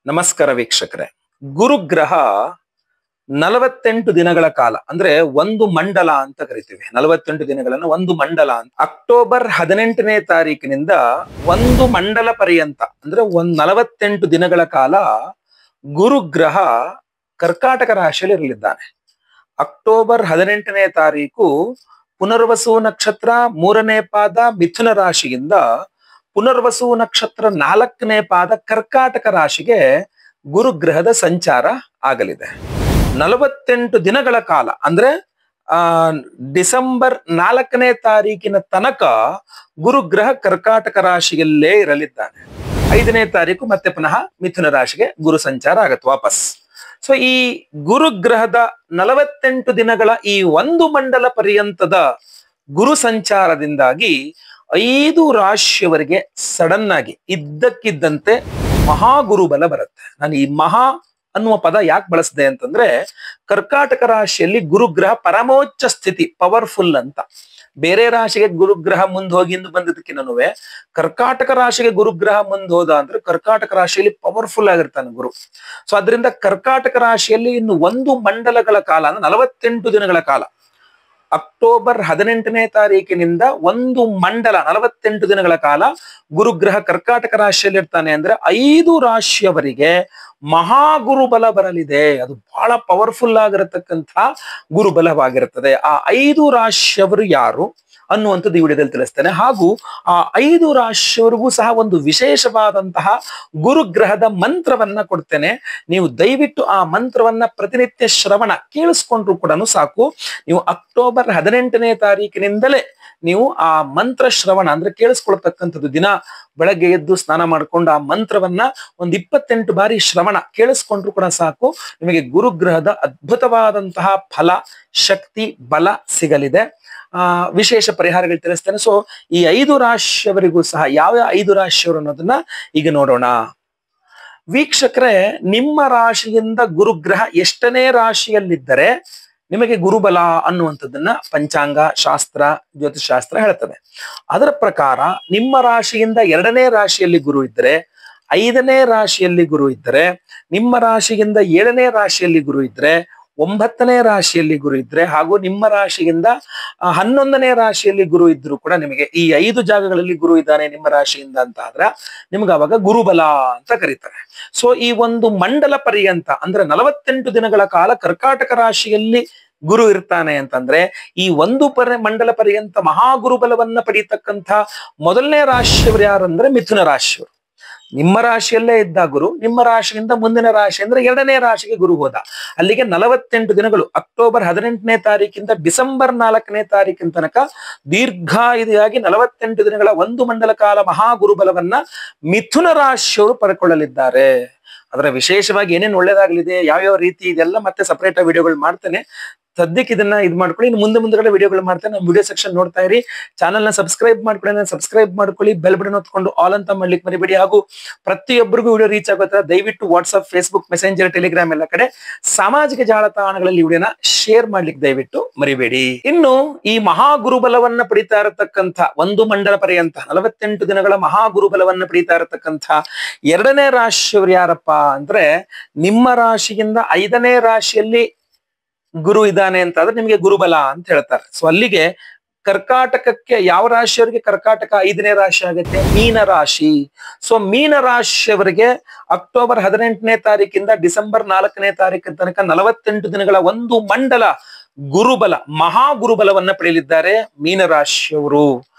ನಮಸ್ಕಾರ ವೀಕ್ಷಕರೇ. ಗುರುಗ್ರಹ 48 ದಿನಗಳ ಕಾಲ ಅಂದ್ರೆ ಒಂದು ಮಂಡಲ ಅಂತ ಕರಿತೀವಿ. 48 ದಿನಗಳನ್ನು ಒಂದು ಮಂಡಲ ಅಂತ. ಅಕ್ಟೋಬರ್ 18ನೇ ತಾರೀಕಿನಿಂದ ಒಂದು ಮಂಡಲ ಪರ್ಯಂತ ಅಂದ್ರೆ 48 ದಿನಗಳ ಕಾಲ ಗುರುಗ್ರಹ ಕರ್ಕಾಟಕ ರಾಶಿಯಲ್ಲಿ ಇರಲಿದ್ದಾನೆ. ಅಕ್ಟೋಬರ್ 18ನೇ ತಾರೀಕು ಪುನರ್ವಸು ನಕ್ಷತ್ರ 3ನೇ ಪಾದ ಮಿಥುನ ರಾಶಿಯಿಂದ ಪುನರ್ವಸು ನಕ್ಷತ್ರ 4ನೇ ಪಾದ ಕರ್ಕಾಟಕ ರಾಶಿಗೆ ಗುರುಗ್ರಹದ ಸಂಚಾರ ಆಗಲಿದೆ. 48 ದಿನಗಳ ಕಾಲ ಅಂದ್ರೆ ಡಿಸೆಂಬರ್ 4ನೇ ತಾರೀಕಿನ ತನಕ ಗುರುಗ್ರಹ ಕರ್ಕಾಟಕ ರಾಶಿಯಲ್ಲೇ ಇರಲಿದ್ದಾನೆ. 5ನೇ ತಾರೀಕು ಮತ್ತೆ ಪುನಃ ಮಿಥುನ ರಾಶಿಗೆ ಗುರು ಸಂಚಾರ ಆಗತ್ತೆ ವಾಪಸ್. ಸೊ ಈ ಗುರುಗ್ರಹದ 48 ದಿನಗಳ ಈ ಒಂದು ಮಂಡಲ ಪರ್ಯಂತದ ಗುರು ಸಂಚಾರದಿಂದಾಗಿ 5 ರಾಶಿಯವರಿಗೆ ಸಡನ್ ಆಗಿ ಇದ್ದಕ್ಕಿದ್ದಂತೆ ಮಹಾಗುರುಬಲ ಬರುತ್ತೆ. ನಾನು ಈ ಮಹಾ ಅನ್ನುವ ಪದ ಯಾಕೆ ಬಳಸಿದೆ ಅಂತಂದ್ರೆ, ಕರ್ಕಾಟಕ ರಾಶಿಯಲ್ಲಿ ಗುರುಗ್ರಹ ಪರಮೋಚ್ಚ ಸ್ಥಿತಿ ಪವರ್ಫುಲ್ ಅಂತ. ಬೇರೆ ರಾಶಿಗೆ ಗುರುಗ್ರಹ ಮುಂದೆ ಹೋಗಿ ಇಂದು ಬಂದಿದ್ದಕ್ಕಿನ್ನೂ ಕರ್ಕಾಟಕ ರಾಶಿಗೆ ಗುರುಗ್ರಹ ಮುಂದೆ ಹೋದ ಅಂದ್ರೆ ಕರ್ಕಾಟಕ ರಾಶಿಯಲ್ಲಿ ಪವರ್ಫುಲ್ ಆಗಿರ್ತಾನೆ ಗುರು. ಸೊ ಅದರಿಂದ ಕರ್ಕಾಟಕ ರಾಶಿಯಲ್ಲಿ ಇನ್ನು ಒಂದು ಮಂಡಲಗಳ ಕಾಲ ಅಂದ್ರೆ 48 ದಿನಗಳ ಕಾಲ, ಅಕ್ಟೋಬರ್ 18ನೇ ತಾರೀಕಿನಿಂದ ಒಂದು ಮಂಡಲ 48 ದಿನಗಳ ಕಾಲ ಗುರುಗ್ರಹ ಕರ್ಕಾಟಕ ರಾಶಿಯಲ್ಲಿ ಇರ್ತಾನೆ ಅಂದ್ರೆ 5 ರಾಶಿಯವರಿಗೆ ಮಹಾಗುರುಬಲ ಬರಲಿದೆ. ಅದು ಬಹಳ ಪವರ್ಫುಲ್ ಆಗಿರತಕ್ಕಂಥ ಗುರುಬಲವಾಗಿರುತ್ತದೆ. ಆ 5 ರಾಶಿಯವರು ಯಾರು ಅನ್ನುವಂಥದ್ದು ಈ ವಿಡಿಯೋದಲ್ಲಿ ತಿಳಿಸ್ತೇನೆ. ಹಾಗೂ ಆ 5 ರಾಶಿಯವರಿಗೂ ಸಹ ಒಂದು ವಿಶೇಷವಾದಂತಹ ಗುರುಗ್ರಹದ ಮಂತ್ರವನ್ನ ಕೊಡ್ತೇನೆ. ನೀವು ದಯವಿಟ್ಟು ಆ ಮಂತ್ರವನ್ನ ಪ್ರತಿನಿತ್ಯ ಶ್ರವಣ ಕೇಳಿಸ್ಕೊಂಡ್ರು ಕೂಡ ಸಾಕು. ನೀವು ಅಕ್ಟೋಬರ್ 18ನೇ ತಾರೀಕಿನಿಂದಲೇ ನೀವು ಆ ಮಂತ್ರ ಶ್ರವಣ ಅಂದ್ರೆ ಕೇಳಿಸ್ಕೊಳ್ತಕ್ಕಂಥದ್ದು, ದಿನ ಬೆಳಗ್ಗೆ ಎದ್ದು ಸ್ನಾನ ಮಾಡ್ಕೊಂಡು ಆ ಮಂತ್ರವನ್ನ ಒಂದು 28 ಬಾರಿ ಶ್ರವಣ ಕೇಳಿಸ್ಕೊಂಡ್ರು ಕೂಡ ಸಾಕು. ನಿಮಗೆ ಗುರುಗ್ರಹದ ಅದ್ಭುತವಾದಂತಹ ಫಲ, ಶಕ್ತಿ, ಬಲ ಸಿಗಲಿದೆ. ವಿಶೇಷ ಪರಿಹಾರಗಳು ತಿಳಿಸ್ತೇನೆ. ಸೊ ಈ 5 ರಾಶಿಯವರಿಗೂ ಸಹ ಯಾವ 5 ರಾಶಿಯವರು ಅನ್ನೋದನ್ನ ಈಗ ನೋಡೋಣ. ವೀಕ್ಷಕರೇ, ನಿಮ್ಮ ರಾಶಿಯಿಂದ ಗುರುಗ್ರಹ ಎಷ್ಟನೇ ರಾಶಿಯಲ್ಲಿದ್ದರೆ ನಿಮಗೆ ಗುರುಬಲ ಅನ್ನುವಂಥದ್ದನ್ನ ಪಂಚಾಂಗ ಶಾಸ್ತ್ರ, ಜ್ಯೋತಿಷಾಸ್ತ್ರ ಹೇಳ್ತದೆ. ಅದರ ಪ್ರಕಾರ ನಿಮ್ಮ ರಾಶಿಯಿಂದ 2ನೇ ರಾಶಿಯಲ್ಲಿ ಗುರು ಇದ್ದರೆ, 5ನೇ ರಾಶಿಯಲ್ಲಿ ಗುರು ಇದ್ದರೆ, ನಿಮ್ಮ ರಾಶಿಯಿಂದ 7ನೇ ರಾಶಿಯಲ್ಲಿ ಗುರು ಇದ್ರೆ, 9ನೇ ರಾಶಿಯಲ್ಲಿ ಗುರು ಇದ್ರೆ, ಹಾಗೂ ನಿಮ್ಮ ರಾಶಿಯಿಂದ 11ನೇ ರಾಶಿಯಲ್ಲಿ ಗುರು ಇದ್ರು ಕೂಡ ನಿಮಗೆ ಈ 5 ಜಾಗಗಳಲ್ಲಿ ಗುರು ಇದ್ದಾನೆ ನಿಮ್ಮ ರಾಶಿಯಿಂದ ಅಂತ ಆದ್ರೆ ನಿಮ್ಗೆ ಅವಾಗ ಗುರುಬಲ ಅಂತ ಕರೀತಾರೆ. ಸೊ ಈ ಒಂದು ಮಂಡಲ ಪರ್ಯಂತ ಅಂದ್ರೆ 48 ದಿನಗಳ ಕಾಲ ಕರ್ಕಾಟಕ ರಾಶಿಯಲ್ಲಿ ಗುರು ಇರ್ತಾನೆ ಅಂತಂದ್ರೆ ಈ ಒಂದು ಮಂಡಲ ಪರ್ಯಂತ ಮಹಾಗುರುಬಲವನ್ನ ಪಡೀತಕ್ಕಂಥ ಮೊದಲನೇ ರಾಶಿಯವರು ಯಾರಂದ್ರೆ ಮಿಥುನ ರಾಶಿಯವರು. ನಿಮ್ಮ ರಾಶಿಯಲ್ಲೇ ಇದ್ದ ಗುರು ನಿಮ್ಮ ರಾಶಿಯಿಂದ ಮುಂದಿನ ರಾಶಿ ಅಂದ್ರೆ 2ನೇ ರಾಶಿಗೆ ಗುರು ಹೋದ. ಅಲ್ಲಿಗೆ 48 ದಿನಗಳು ಅಕ್ಟೋಬರ್ 18ನೇ ತಾರೀಕಿಂದ ಡಿಸೆಂಬರ್ 4ನೇ ತಾರೀಕಿನ ತನಕ ದೀರ್ಘಾವಧಿಯಾಗಿ 48 ದಿನಗಳ ಒಂದು ಮಂಡಲ ಕಾಲ ಮಹಾಗುರುಬಲವನ್ನ ಮಿಥುನ ರಾಶಿಯವರು ಪಡ್ಕೊಳ್ಳಲಿದ್ದಾರೆ. ಅದರ ವಿಶೇಷವಾಗಿ ಏನೇನು ಒಳ್ಳೇದಾಗಲಿದೆ, ಯಾವ್ಯಾವ ರೀತಿ, ಇದೆಲ್ಲ ಮತ್ತೆ ಸಪರೇಟ್ ವಿಡಿಯೋಗಳು ಮಾಡ್ತೇನೆ. ಸದ್ಯಕ್ಕೆ ಇದನ್ನ ಇದು ಮಾಡ್ಕೊಳ್ಳಿ. ಇನ್ನು ಮುಂದೆ ವಿಡಿಯೋಗಳು ಮಾಡ್ತೇನೆ. ನಮ್ಮ ವಿಡಿಯೋ ಸೆಕ್ಷನ್ ನೋಡ್ತಾ ಇರಿ. ಚಾನಲ್ನ ಸಬ್ಸ್ಕ್ರೈಬ್ ಮಾಡ್ಕೊಳ್ಳಿ, ಸಬ್ಸ್ಕ್ರೈಬ್ ಮಾಡ್ಕೊಳ್ಳಿ, ಬೆಲ್ ಬಟನ್ ಹೊತ್ಕೊಂಡು ಆಲ್ ಅಂತ ಮಾಡ್ಲಿಕ್ಕೆ ಮರಿಬೇಡಿ. ಹಾಗೂ ಪ್ರತಿಯೊಬ್ಬರಿಗೂ ವಿಡಿಯೋ ರೀಚ್ ಆಗುತ್ತೆ. ದಯವಿಟ್ಟು ವಾಟ್ಸ್ಆಪ್, ಫೇಸ್ಬುಕ್, ಮೆಸೆಂಜರ್, ಟೆಲಿಗ್ರಾಮ್ ಎಲ್ಲ ಕಡೆ ಸಾಮಾಜಿಕ ಜಾಲತಾಣಗಳಲ್ಲಿ ವಿಡಿಯೋನ ಶೇರ್ ಮಾಡ್ಲಿಕ್ಕೆ ದಯವಿಟ್ಟು ಮರಿಬೇಡಿ. ಇನ್ನು ಈ ಮಹಾಗುರುಬಲವನ್ನ ಪಡಿತಾ ಇರತಕ್ಕಂಥ ಒಂದು ಮಂಡಲ ಪರ್ಯಂತ 48 ದಿನಗಳ ಮಹಾಗುರುಬಲವನ್ನ ಪಡಿತಾ ಇರತಕ್ಕಂಥ 2ನೇ ರಾಶಿಯವರು ಯಾರಪ್ಪ ಅಂದ್ರೆ, ನಿಮ್ಮ ರಾಶಿಯಿಂದ 5ನೇ ರಾಶಿಯಲ್ಲಿ ಗುರು ಇದ್ದಾನೆ ಅಂತ ಆದ್ರೆ ನಿಮಗೆ ಗುರುಬಲ ಅಂತ ಹೇಳ್ತಾರೆ. ಸೊ ಅಲ್ಲಿಗೆ ಕರ್ಕಾಟಕಕ್ಕೆ ಯಾವ ರಾಶಿಯವರಿಗೆ ಕರ್ಕಾಟಕ 5ನೇ ರಾಶಿ ಆಗುತ್ತೆ? ಮೀನ ರಾಶಿ. ಸೊ ಮೀನ ರಾಶಿಯವರಿಗೆ ಅಕ್ಟೋಬರ್ 18ನೇ ತಾರೀಕಿಂದ ಡಿಸೆಂಬರ್ 4ನೇ ತಾರೀಕಿನ ತನಕ 48 ದಿನಗಳ ಒಂದು ಮಂಡಲ ಗುರುಬಲ, ಮಹಾಗುರುಬಲವನ್ನ ಪಡೆಯಲಿದ್ದಾರೆ ಮೀನರಾಶಿಯವರು.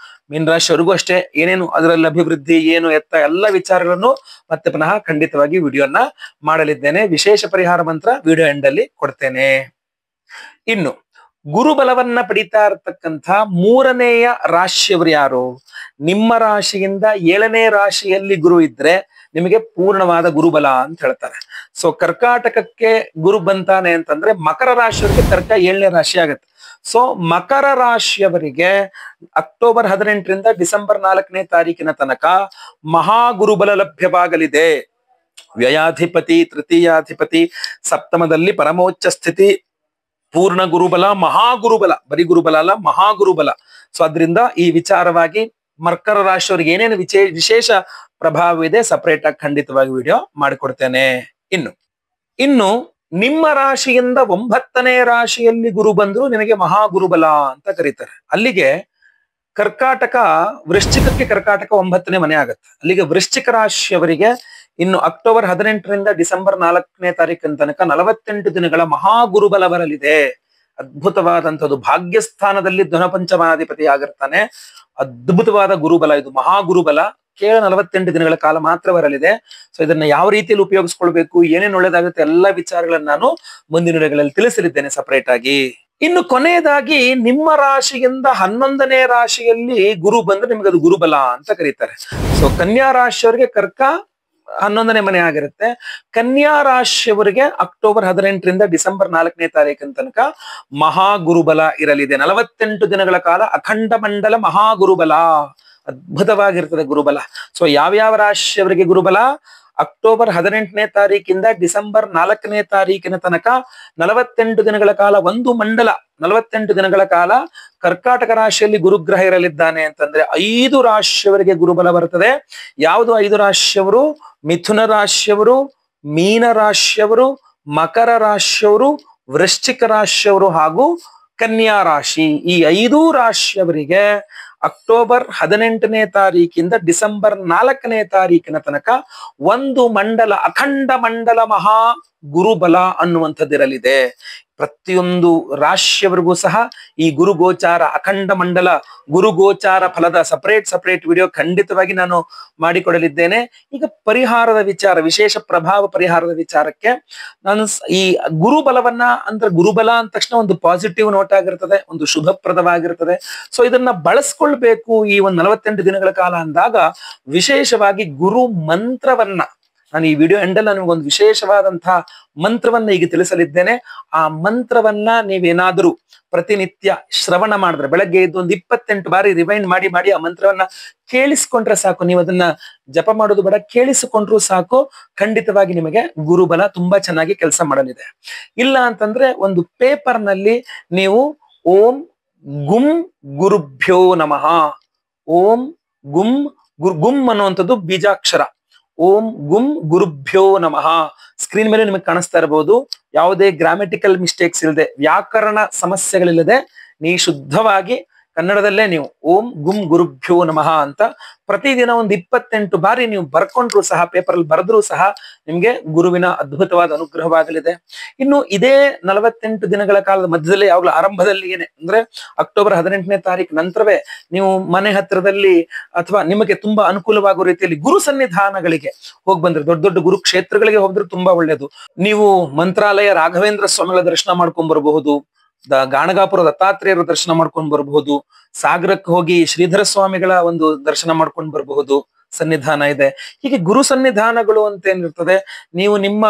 ಮೀನರಾಶಿಯವರಿಗೂ ಅಷ್ಟೇ ಏನೇನು ಅದರಲ್ಲಿ ಅಭಿವೃದ್ಧಿ, ಏನು ಎತ್ತ ಎಲ್ಲ ವಿಚಾರಗಳನ್ನು ಮತ್ತೆ ಪುನಃ ಖಂಡಿತವಾಗಿ ವಿಡಿಯೋನ ಮಾಡಲಿದ್ದೇನೆ. ವಿಶೇಷ ಪರಿಹಾರ ಮಂತ್ರ ವಿಡಿಯೋ ಎಂಡ್ ಅಲ್ಲಿ ಕೊಡ್ತೇನೆ. ಇನ್ನು ಗುರುಬಲವನ್ನ ಪಡಿತಾ ಇರತಕ್ಕಂಥ 3ನೇಯ ರಾಶಿಯವರು ಯಾರು? ನಿಮ್ಮ ರಾಶಿಯಿಂದ 7ನೇ ರಾಶಿಯಲ್ಲಿ ಗುರು ಇದ್ರೆ ನಿಮಗೆ ಪೂರ್ಣವಾದ ಗುರುಬಲ ಅಂತ ಹೇಳ್ತಾರೆ. ಸೊ ಕರ್ಕಾಟಕಕ್ಕೆ ಗುರು ಬಂತಾನೆ ಅಂತಂದ್ರೆ ಮಕರ ರಾಶಿಯವರಿಗೆ ಕರ್ಕ 7ನೇ ರಾಶಿ ಆಗುತ್ತೆ. ಸೊ ಮಕರ ರಾಶಿಯವರಿಗೆ ಅಕ್ಟೋಬರ್ 18ರಿಂದ ಡಿಸೆಂಬರ್ 4ನೇ ತಾರೀಕಿನ ತನಕ ಮಹಾಗುರುಬಲ ಲಭ್ಯವಾಗಲಿದೆ. ವ್ಯಯಾಧಿಪತಿ, ತೃತೀಯಾಧಿಪತಿ, ಸಪ್ತಮದಲ್ಲಿ ಪರಮೋಚ್ಚ ಸ್ಥಿತಿ, ಪೂರ್ಣ ಗುರುಬಲ, ಮಹಾಗುರುಬಲ, ಬರೀ ಗುರುಬಲ ಅಲ್ಲ ಮಹಾಗುರುಬಲ. ಸೊ ಅದರಿಂದ ಈ ವಿಚಾರವಾಗಿ ಮಕರ ರಾಶಿಯವರಿಗೆ ಏನೇನು ವಿಶೇಷ ಪ್ರಭಾವವಿದೆ, ಸಪರೇಟ್ ಆಗಿ ಖಂಡಿತವಾಗಿ ವಿಡಿಯೋ ಮಾಡಿಕೊಡ್ತೇನೆ. ಇನ್ನು ನಿಮ್ಮ ರಾಶಿಯಿಂದ 9ನೇ ರಾಶಿಯಲ್ಲಿ ಗುರು ಬಂದ್ರು ನಿನಗೆ ಮಹಾಗುರುಬಲ ಅಂತ ಕರೀತಾರೆ. ಅಲ್ಲಿಗೆ ಕರ್ಕಾಟಕ, ವೃಶ್ಚಿಕಕ್ಕೆ ಕರ್ಕಾಟಕ 9ನೇ ಮನೆ ಆಗತ್ತೆ. ಅಲ್ಲಿಗೆ ವೃಶ್ಚಿಕ ರಾಶಿಯವರಿಗೆ ಇನ್ನು ಅಕ್ಟೋಬರ್ 18ರಿಂದ ಡಿಸೆಂಬರ್ 4ನೇ ತಾರೀಕಿನ ತನಕ 48 ದಿನಗಳ ಮಹಾಗುರುಬಲ ಬರಲಿದೆ. ಅದ್ಭುತವಾದಂಥದ್ದು. ಭಾಗ್ಯಸ್ಥಾನದಲ್ಲಿ ಧನಪಂಚಮಾಧಿಪತಿ ಆಗಿರ್ತಾನೆ. ಅದ್ಭುತವಾದ ಗುರುಬಲ ಇದು, ಮಹಾಗುರುಬಲ. ಕೇವಲ 48 ದಿನಗಳ ಕಾಲ ಮಾತ್ರ ಬರಲಿದೆ. ಸೊ ಇದನ್ನ ಯಾವ ರೀತಿಯಲ್ಲಿ ಉಪಯೋಗಿಸ್ಕೊಳ್ಬೇಕು, ಏನೇನು ಒಳ್ಳೇದಾಗುತ್ತೆ, ಎಲ್ಲ ವಿಚಾರಗಳನ್ನ ನಾನು ಮುಂದಿನ ದಿನಗಳಲ್ಲಿ ತಿಳಿಸಲಿದ್ದೇನೆ ಸಪರೇಟ್ ಆಗಿ. ಇನ್ನು ಕೊನೆಯದಾಗಿ ನಿಮ್ಮ ರಾಶಿಯಿಂದ 11ನೇ ರಾಶಿಯಲ್ಲಿ ಗುರು ಬಂದ್ರೆ ನಿಮ್ಗೆ ಅದು ಗುರುಬಲ ಅಂತ ಕರೀತಾರೆ. ಸೊ ಕನ್ಯಾ ರಾಶಿಯವರಿಗೆ ಕರ್ಕ 11ನೇ ಮನೆ ಆಗಿರುತ್ತೆ. ಕನ್ಯಾ ರಾಶಿಯವರಿಗೆ ಅಕ್ಟೋಬರ್ 18ರಿಂದ ಡಿಸೆಂಬರ್ 4ನೇ ತಾರೀಕಿನ ತನಕ ಮಹಾಗುರುಬಲ ಇರಲಿದೆ. 48 ದಿನಗಳ ಕಾಲ ಅಖಂಡ ಮಂಡಲ ಮಹಾಗುರುಬಲ. ಅದ್ಭುತವಾಗಿರ್ತದೆ ಗುರುಬಲ. ಸೊ ಯಾವ್ಯಾವ ರಾಶಿಯವರಿಗೆ ಗುರುಬಲ? ಅಕ್ಟೋಬರ್ 18ನೇ ತಾರೀಕಿಂದ ಡಿಸೆಂಬರ್ 4ನೇ ತಾರೀಕಿನ ತನಕ 48 ದಿನಗಳ ಕಾಲ ಒಂದು ಮಂಡಲ, 48 ದಿನಗಳ ಕಾಲ ಕರ್ಕಾಟಕ ರಾಶಿಯಲ್ಲಿ ಗುರುಗ್ರಹ ಇರಲಿದ್ದಾನೆ ಅಂತಂದ್ರೆ 5 ರಾಶಿಯವರಿಗೆ ಗುರುಬಲ ಬರುತ್ತದೆ. ಯಾವುದು 5 ರಾಶಿಯವರು? ಮಿಥುನ ರಾಶಿಯವರು, ಮೀನ ರಾಶಿಯವರು, ಮಕರ ರಾಶಿಯವರು, ವೃಶ್ಚಿಕ ರಾಶಿಯವರು ಹಾಗೂ ಕನ್ಯಾ ರಾಶಿ. ಈ 5 ರಾಶಿಯವರಿಗೆ ಅಕ್ಟೋಬರ್ 18ನೇ ತಾರೀಕಿಂದ ಡಿಸೆಂಬರ್ 4ನೇ ತಾರೀಕಿನ ತನಕ ಒಂದು ಮಂಡಲ, ಅಖಂಡ ಮಂಡಲ ಮಹಾ ಗುರುಬಲ ಅನ್ನುವಂಥದ್ದಿರಲಿದೆ. ಪ್ರತಿಯೊಂದು ರಾಶಿಯವರಿಗೂ ಸಹ ಈ ಗುರು ಗೋಚಾರ, ಅಖಂಡ ಮಂಡಲ ಗುರು ಗೋಚಾರ ಫಲದ ಸಪರೇಟ್ ವಿಡಿಯೋ ಖಂಡಿತವಾಗಿ ನಾನು ಮಾಡಿಕೊಡಲಿದ್ದೇನೆ. ಈಗ ಪರಿಹಾರದ ವಿಚಾರ, ವಿಶೇಷ ಪ್ರಭಾವ ಪರಿಹಾರದ ವಿಚಾರಕ್ಕೆ ನಾನು ಈ ಗುರುಬಲವನ್ನ ಅಂದ್ರೆ, ಗುರುಬಲ ಅಂದ ತಕ್ಷಣ ಒಂದು ಪಾಸಿಟಿವ್ ನೋಟ್ ಆಗಿರ್ತದೆ, ಒಂದು ಶುಭಪ್ರದವಾಗಿರ್ತದೆ. ಸೊ ಇದನ್ನ ಬಳಸ್ಕೊಳ್ಬೇಕು ಈ ಒಂದು 48 ದಿನಗಳ ಕಾಲ ಅಂದಾಗ ವಿಶೇಷವಾಗಿ ಗುರು ಮಂತ್ರವನ್ನ ನಾನು ಈ ವಿಡಿಯೋ ಎಂಡಲ್ಲಿ ನಿಮಗೊಂದು ವಿಶೇಷವಾದಂತಹ ಮಂತ್ರವನ್ನ ಈಗ ತಿಳಿಸಲಿದ್ದೇನೆ. ಆ ಮಂತ್ರವನ್ನ ನೀವೇನಾದ್ರೂ ಪ್ರತಿನಿತ್ಯ ಶ್ರವಣ ಮಾಡಿದ್ರೆ, ಬೆಳಗ್ಗೆ ಎದ್ದು ಒಂದು 28 ಬಾರಿ ರಿವೈಂಡ್ ಮಾಡಿ ಆ ಮಂತ್ರವನ್ನ ಕೇಳಿಸ್ಕೊಂಡ್ರೆ ಸಾಕು. ನೀವು ಅದನ್ನ ಜಪ ಮಾಡೋದು ಬೇಡ, ಕೇಳಿಸಿಕೊಂಡ್ರು ಸಾಕು. ಖಂಡಿತವಾಗಿ ನಿಮಗೆ ಗುರುಬಲ ತುಂಬಾ ಚೆನ್ನಾಗಿ ಕೆಲಸ ಮಾಡಲಿದೆ. ಇಲ್ಲ ಅಂತಂದ್ರೆ ಒಂದು ಪೇಪರ್ ನಲ್ಲಿ ನೀವು ಓಂ ಗುಂ ಗುರುಭ್ಯೋ ನಮಃ, ಓಂ ಗುಂ ಗುಂ ಅನ್ನುವಂಥದ್ದು ಬೀಜಾಕ್ಷರ, ಓಂ ಗುಂ ಗುರುಭ್ಯೋ ನಮಃ. ಸ್ಕ್ರೀನ್ ಮೇಲೆ ನಿಮಗೆ ಕಾಣಿಸ್ತಾ ಇರಬಹುದು. ಯಾವುದೇ ಗ್ರಾಮೆಟಿಕಲ್ ಮಿಸ್ಟೇಕ್ಸ್ ಇಲ್ಲದೆ, ವ್ಯಾಕರಣ ಸಮಸ್ಯೆಗಳಿಲ್ಲದೆ ನೀ ಶುದ್ಧವಾಗಿ ಕನ್ನಡದಲ್ಲೇ ನೀವು ಓಂ ಗುಂ ಗುರುಭ್ಯೋ ನಮಃ ಅಂತ ಪ್ರತಿದಿನ ಒಂದು 28 ಬಾರಿ ನೀವು ಬರ್ಕೊಂಡ್ರು ಸಹ, ಪೇಪರ್ ಅಲ್ಲಿ ಬರೆದ್ರೂ ಸಹ ನಿಮ್ಗೆ ಗುರುವಿನ ಅದ್ಭುತವಾದ ಅನುಗ್ರಹವಾಗಲಿದೆ. ಇನ್ನು ಇದೇ 48 ದಿನಗಳ ಕಾಲದ ಮಧ್ಯದಲ್ಲಿ, ಯಾವಾಗಲೂ ಆರಂಭದಲ್ಲಿ ಅಂದ್ರೆ ಅಕ್ಟೋಬರ್ 18ನೇ ತಾರೀಕು ನಂತರವೇ ನೀವು ಮನೆ ಹತ್ರದಲ್ಲಿ ಅಥವಾ ನಿಮಗೆ ತುಂಬಾ ಅನುಕೂಲವಾಗುವ ರೀತಿಯಲ್ಲಿ ಗುರು ಸನ್ನಿಧಾನಗಳಿಗೆ ಹೋಗಿ ಬಂದ್ರೆ, ದೊಡ್ಡ ದೊಡ್ಡ ಗುರು ಕ್ಷೇತ್ರಗಳಿಗೆ ಹೋದ್ರೆ ತುಂಬಾ ಒಳ್ಳೇದು. ನೀವು ಮಂತ್ರಾಲಯ ರಾಘವೇಂದ್ರ ಸ್ವಾಮಿಗಳ ದರ್ಶನ ಮಾಡ್ಕೊಂಡ್ ಬರಬಹುದು, ಗಾಣಗಾಪುರ ದತ್ತಾತ್ರೇಯರ ದರ್ಶನ ಮಾಡ್ಕೊಂಡು ಬರಬಹುದು, ಸಾಗರಕ್ಕೆ ಹೋಗಿ ಶ್ರೀಧರ ಸ್ವಾಮಿಗಳ ಒಂದು ದರ್ಶನ ಮಾಡ್ಕೊಂಡು ಬರಬಹುದು, ಸನ್ನಿಧಾನ ಇದೆ. ಹೀಗೆ ಗುರು ಸನ್ನಿಧಾನಗಳು ಅಂತ ಏನಿರ್ತದೆ, ನೀವು ನಿಮ್ಮ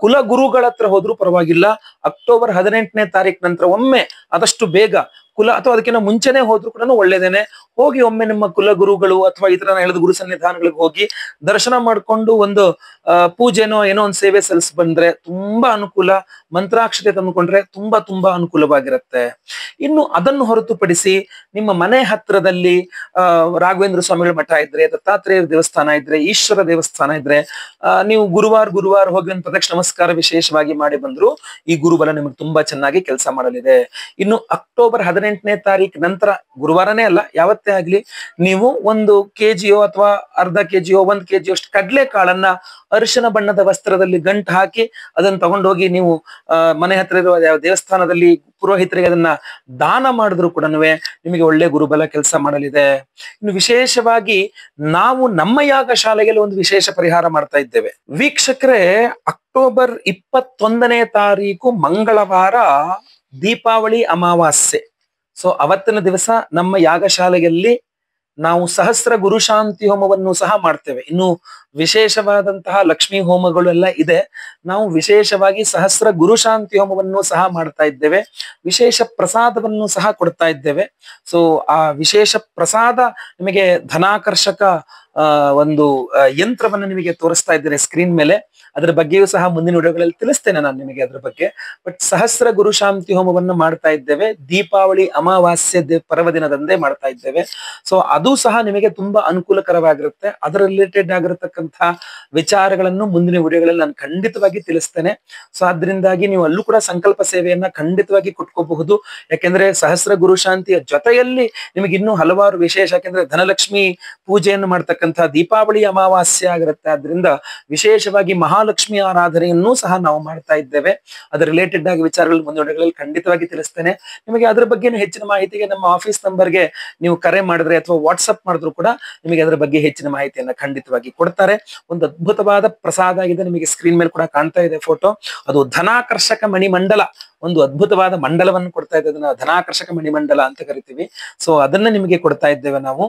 ಕುಲ ಗುರುಗಳ ಹತ್ರ ಹೋದ್ರೂ ಪರವಾಗಿಲ್ಲ. ಅಕ್ಟೋಬರ್ 18ನೇ ತಾರೀಕು ನಂತರ ಒಮ್ಮೆ ಆದಷ್ಟು ಬೇಗ ಕುಲ ಅಥವಾ ಅದಕ್ಕಿಂತ ಮುಂಚೆನೆ ಹೋದ್ರು ಕೂಡ ಒಳ್ಳೇದೇನೆ, ಹೋಗಿ ಒಮ್ಮೆ ನಿಮ್ಮ ಕುಲ ಗುರುಗಳು ಅಥವಾ ಈ ತರ ಹೇಳಿದ ಗುರು ಸನ್ನಿಧಾನಗಳಿಗೆ ಹೋಗಿ ದರ್ಶನ ಮಾಡ್ಕೊಂಡು ಒಂದು ಪೂಜೆನೋ ಏನೋ ಒಂದು ಸೇವೆ ಸಲ್ಲಿಸಿ ಬಂದ್ರೆ ತುಂಬಾ ಅನುಕೂಲ. ಮಂತ್ರಾಕ್ಷತೆ ತಂದುಕೊಂಡ್ರೆ ತುಂಬಾ ಅನುಕೂಲವಾಗಿರುತ್ತೆ. ಇನ್ನು ಅದನ್ನು ಹೊರತುಪಡಿಸಿ ನಿಮ್ಮ ಮನೆ ಹತ್ರದಲ್ಲಿ ರಾಘವೇಂದ್ರ ಸ್ವಾಮಿಗಳ ಮಠ ಇದ್ರೆ, ದತ್ತಾತ್ರೇಯ ದೇವಸ್ಥಾನ ಇದ್ರೆ, ಈಶ್ವರ ದೇವಸ್ಥಾನ ಇದ್ರೆ, ನೀವು ಗುರುವಾರ ಹೋಗಿ ಒಂದು ಪ್ರದಕ್ಷಿಣ ನಮಸ್ಕಾರ ವಿಶೇಷವಾಗಿ ಮಾಡಿ ಬಂದ್ರು ಈ ಗುರುಬಲ ನಿಮಗೆ ತುಂಬಾ ಚೆನ್ನಾಗಿ ಕೆಲಸ ಮಾಡಲಿದೆ. ಇನ್ನು ಅಕ್ಟೋಬರ್ 18ನೇ ತಾರೀಕು ನಂತರ, ಗುರುವಾರನೇ ಅಲ್ಲ ಯಾವತ್ತೇ ಆಗ್ಲಿ, ನೀವು 1 kg ಅಥವಾ ಅರ್ಧ kg 1 kg ಅಷ್ಟು ಕಡಲೆ ಕಾಳನ್ನ ಅರಿಶಿನ ಬಣ್ಣದ ವಸ್ತ್ರದಲ್ಲಿ ಗಂಟು ಹಾಕಿ ಅದನ್ನ ತಗೊಂಡೋಗಿ ನೀವು ಮನೆ ಹತ್ರ ಇರುವ ಯಾವ ದೇವಸ್ಥಾನದಲ್ಲಿ ಪುರೋಹಿತರಿಗೆ ಅದನ್ನ ದಾನ ಮಾಡಿದ್ರು ಕೂಡ ನಿಮಗೆ ಒಳ್ಳೆ ಗುರುಬಲ ಕೆಲಸ ಮಾಡಲಿದೆ. ಇನ್ನು ವಿಶೇಷವಾಗಿ ನಾವು ನಮ್ಮ ಯಾಗ ಶಾಲೆಗೆ ಒಂದು ವಿಶೇಷ ಪರಿಹಾರ ಮಾಡ್ತಾ ಇದ್ದೇವೆ ವೀಕ್ಷಕರೇ. ಅಕ್ಟೋಬರ್ 21ನೇ ತಾರೀಕು ಮಂಗಳವಾರ ದೀಪಾವಳಿ ಅಮಾವಾಸ್ಯೆ. ಸೊ ಅವತ್ತಿನ ದಿವಸ ನಮ್ಮ ಯಾಗಶಾಲೆಯಲ್ಲಿ ನಾವು ಸಹಸ್ರ ಗುರುಶಾಂತಿ ಹೋಮವನ್ನು ಸಹ ಮಾಡ್ತೇವೆ. ಇನ್ನು ವಿಶೇಷವಾದಂತಹ ಲಕ್ಷ್ಮೀ ಹೋಮಗಳು ಎಲ್ಲ ಇದೆ. ನಾವು ವಿಶೇಷವಾಗಿ ಸಹಸ್ರ ಗುರುಶಾಂತಿ ಹೋಮವನ್ನು ಸಹ ಮಾಡ್ತಾ ಇದ್ದೇವೆ. ವಿಶೇಷ ಪ್ರಸಾದವನ್ನು ಸಹ ಕೊಡ್ತಾ ಇದ್ದೇವೆ. ಸೊ ಆ ವಿಶೇಷ ಪ್ರಸಾದ ನಿಮಗೆ ಧನಾಕರ್ಷಕ ಒಂದು ಯಂತ್ರವನ್ನು ನಿಮಗೆ ತೋರಿಸ್ತಾ ಇದ್ದೇನೆ ಸ್ಕ್ರೀನ್ ಮೇಲೆ. ಅದರ ಬಗ್ಗೆಯೂ ಸಹ ಮುಂದಿನ ವಿಡಿಯೋಗಳಲ್ಲಿ ತಿಳಿಸ್ತೇನೆ ನಾನು ನಿಮಗೆ ಅದ್ರ ಬಗ್ಗೆ. ಬಟ್ ಸಹಸ್ರ ಗುರು ಶಾಂತಿ ಹೋಮವನ್ನು ಮಾಡ್ತಾ ಇದ್ದೇವೆ, ದೀಪಾವಳಿ ಅಮಾವಾಸ್ಯೆ ಪರ್ವದಿನದಂದೇ ಮಾಡ್ತಾ ಇದ್ದೇವೆ. ಸೊ ಅದು ಸಹ ನಿಮಗೆ ತುಂಬಾ ಅನುಕೂಲಕರವಾಗಿರುತ್ತೆ. ಅದರ ರಿಲೇಟೆಡ್ ಆಗಿರತಕ್ಕಂಥ ವಿಚಾರಗಳನ್ನು ಮುಂದಿನ ವಿಡಿಯೋಗಳಲ್ಲಿ ನಾನು ಖಂಡಿತವಾಗಿ ತಿಳಿಸ್ತೇನೆ. ಸೊ ಅದರಿಂದಾಗಿ ನೀವು ಅಲ್ಲೂ ಕೂಡ ಸಂಕಲ್ಪ ಸೇವೆಯನ್ನ ಖಂಡಿತವಾಗಿ ಕೊಟ್ಕೋಬಹುದು. ಯಾಕೆಂದ್ರೆ ಸಹಸ್ರ ಗುರು ಶಾಂತಿಯ ಜೊತೆಯಲ್ಲಿ ನಿಮಗೆ ಇನ್ನೂ ಹಲವಾರು ವಿಶೇಷ, ಯಾಕೆಂದ್ರೆ ಧನಲಕ್ಷ್ಮಿ ಪೂಜೆಯನ್ನು ಮಾಡ್ತಕ್ಕಂಥ ದೀಪಾವಳಿ ಅಮಾವಾಸ್ಯೆ ಆಗಿರುತ್ತೆ. ಆದ್ರಿಂದ ವಿಶೇಷವಾಗಿ ಮಹಾಲಕ್ಷ್ಮಿ ಆರಾಧನೆಯನ್ನೂ ಸಹ ನಾವು ಮಾಡ್ತಾ ಇದ್ದೇವೆ. ಅದರ ರಿಲೇಟೆಡ್ ಆಗಿ ವಿಚಾರಗಳು ಮುಂದಿನ ವಿಡಿಯೋಗಳಲ್ಲಿ ಖಂಡಿತವಾಗಿ ತಿಳಿಸ್ತೇನೆ. ನಿಮಗೆ ಅದರ ಬಗ್ಗೆ ಹೆಚ್ಚಿನ ಮಾಹಿತಿಗೆ ನಮ್ಮ ಆಫೀಸ್ ನಂಬರ್ಗೆ ನೀವು ಕರೆ ಮಾಡಿದ್ರೆ ಅಥವಾ ವಾಟ್ಸಪ್ ಮಾಡಿದ್ರು ಕೂಡ ನಿಮಗೆ ಅದರ ಬಗ್ಗೆ ಹೆಚ್ಚಿನ ಮಾಹಿತಿಯನ್ನ ಖಂಡಿತವಾಗಿ ಕೊಡ್ತಾರೆ. ಒಂದು ಅದ್ಭುತವಾದ ಪ್ರಸಾದ ಆಗಿದೆ, ನಿಮಗೆ ಸ್ಕ್ರೀನ್ ಮೇಲೆ ಕೂಡ ಕಾಣ್ತಾ ಇದೆ ಫೋಟೋ. ಅದು ಧನಾಕರ್ಷಕ ಮಣಿಮಂಡಲ, ಒಂದು ಅದ್ಭುತವಾದ ಮಂಡಲವನ್ನು ಕೊಡ್ತಾ ಇದ್ದೇವೆ, ಅದನ್ನ ಧನಾಕರ್ಷಕ ಮಣಿಮಂಡಲ ಅಂತ ಕರಿತೀವಿ. ಸೊ ಅದನ್ನ ನಿಮಗೆ ಕೊಡ್ತಾ ಇದ್ದೇವೆ ನಾವು,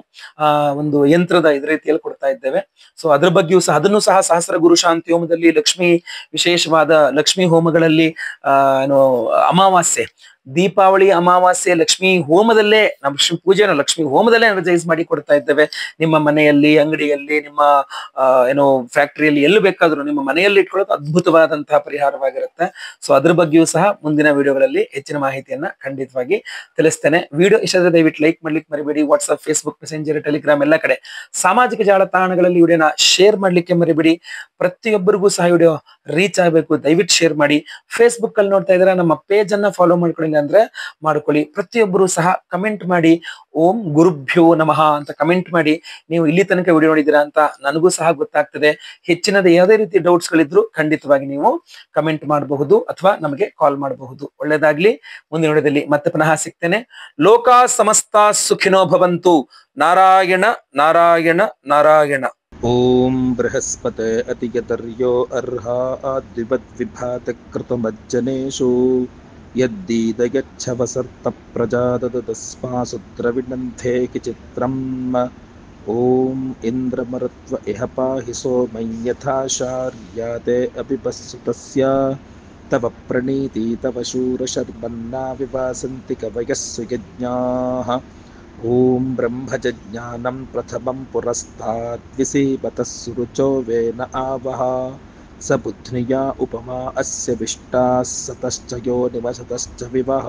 ಒಂದು ಯಂತ್ರದ ಇದ ರೀತಿಯಲ್ಲಿ ಕೊಡ್ತಾ ಇದ್ದೇವೆ. ಸೊ ಅದ್ರ ಬಗ್ಗೆಯೂ ಸಹ, ಅದನ್ನು ಸಹ ಸಹಸ್ರ ಗುರು ಶಾಂತಿ ಹೋಮದಲ್ಲಿ, ಲಕ್ಷ್ಮಿ ವಿಶೇಷವಾದ ಲಕ್ಷ್ಮಿ ಹೋಮಗಳಲ್ಲಿ ಏನು ಅಮಾವಾಸ್ಯೆ, ದೀಪಾವಳಿ ಅಮಾವಾಸ್ಯೆ ಲಕ್ಷ್ಮಿ ಹೋಮದಲ್ಲೇ, ಲಕ್ಷ್ಮಿ ಪೂಜೆನ ಲಕ್ಷ್ಮಿ ಹೋಮದಲ್ಲೇ ಎನರ್ಜೈಸ್ ಮಾಡಿ ಕೊಡ್ತಾ ಇದ್ದೇವೆ. ನಿಮ್ಮ ಮನೆಯಲ್ಲಿ, ಅಂಗಡಿಯಲ್ಲಿ, ನಿಮ್ಮ ಏನೋ ಫ್ಯಾಕ್ಟರಿಯಲ್ಲಿ, ಎಲ್ಲಿ ಬೇಕಾದ್ರೂ ನಿಮ್ಮ ಮನೆಯಲ್ಲಿ ಇಟ್ಕೊಳ್ಳೋದು ಅದ್ಭುತವಾದಂತಹ ಪರಿಹಾರವಾಗಿರುತ್ತೆ. ಸೊ ಅದ್ರ ಬಗ್ಗೆಯೂ ಸಹ ಮುಂದಿನ ವಿಡಿಯೋಗಳಲ್ಲಿ ಹೆಚ್ಚಿನ ಮಾಹಿತಿಯನ್ನ ಖಂಡಿತವಾಗಿ ತಿಳಿಸ್ತೇನೆ. ವಿಡಿಯೋ ಇಷ್ಟ ದಯವಿಟ್ಟು ಲೈಕ್ ಮಾಡ್ಲಿಕ್ಕೆ ಮರಿಬೇಡಿ. ವಾಟ್ಸ್ಆಪ್, ಫೇಸ್ಬುಕ್, ಮೆಸೆಂಜರ್, ಟೆಲಿಗ್ರಾಮ್ ಎಲ್ಲ ಕಡೆ ಸಾಮಾಜಿಕ ಜಾಲತಾಣಗಳಲ್ಲಿ ವಿಡಿಯೋನ ಶೇರ್ ಮಾಡ್ಲಿಕ್ಕೆ ಮರಿಬೇಡಿ. ಪ್ರತಿಯೊಬ್ಬರಿಗೂ ಸಹ ವಿಡಿಯೋ ರೀಚ್ ಆಗಬೇಕು, ದಯವಿಟ್ಟು ಶೇರ್ ಮಾಡಿ. ಫೇಸ್ಬುಕ್ ಅಲ್ಲಿ ನೋಡ್ತಾ ಇದ್ರೆ ನಮ್ಮ ಪೇಜ್ ಅನ್ನ ಫಾಲೋ ಮಾಡ್ಕೊಳ್ಳಿ ಅಂದ್ರೆ ಮಾಡ್ಕೊಳ್ಳಿ. ಪ್ರತಿಯೊಬ್ಬರು ಸಹ ಕಮೆಂಟ್ ಮಾಡಿ, ಓಂ ಗುರುಭ್ಯೋ ನಮಃ ಅಂತ ಕಮೆಂಟ್ ಮಾಡಿ. ನೀವು ಇಲ್ಲಿ ತನಕ ವಿಡಿಯೋ ನೋಡಿದ್ದೀರಾ ಅಂತ ನನಗೂ ಸಹ ಗೊತ್ತಾಗ್ತದೆ. ಹೆಚ್ಚಿನದ ಯಾವುದೇ ರೀತಿ ಡೌಟ್ಸ್ ಗಳಿದ್ರು ಖಂಡಿತವಾಗಿ ನೀವು ಕಮೆಂಟ್ ಮಾಡಬಹುದು ಅಥವಾ ನಮಗೆ ಕಾಲ್ ಮಾಡಬಹುದು. ಒಳ್ಳೆದಾಗ್ಲಿ. ಮುಂದಿನ ವಿಡಿಯೋದಲ್ಲಿ ಮತ್ತೆ ಪುನಃ ಸಿಗ್ತೇನೆ. ಲೋಕ ಸಮಸ್ತ ಸುಖಿನೋ ಭವಂತು. ನಾರಾಯಣ ನಾರಾಯಣ ನಾರಾಯಣ. ಓಂ ಬೃಹಸ್ಪತೆ ಅತಿಗತರ್ಯೋ ಅರ್ಹಾ ದ್ವಿಪದ್ವಿಭಾತ ಕೃತಮಜ್ಜನೇಷು ಯದ್ದೀದಯಚ್ಛವಸರ್ತ ಪ್ರಜಾದದ ತಸ್ಮಾಸು ದ್ರವಿಣಂಥೇ ಕಿಚಿತ್ರಂ. ಓಂ ಇಂದ್ರಮರುತ್ವ ಇಹ ಪಾಹಿ ಸೋಮಂ ಯಥಾ ಶಾರ್ಯಾತೆ ಅಪಿಬಸ್ಸುತಸ್ಯ ತವ ಪ್ರಣೀತಿ ತವ ಶೂರಶರ್ಮನ್ನಾ ವಿವಾಸಂತಿ ಕವಯಃ ಸುಯಜ್ಞಾಃ. ಓಂ ಬ್ರಹ್ಮಜ್ಞಾನಂ ಪ್ರಥಮಂ ಪುರಸ್ತಾದ್ ವಿಸೀಮತಃ ಸುರುಚೋ ವೇನ ಆವಹ. ಸ ಬುಧ್ನಿಯಾ ಉಪಮಾ ಅಸ್ಯ ವಿಷ್ಟಾಃ ಸತಶ್ಚ ಯೋನಿಮಸತಶ್ಚ ವಿವಹ.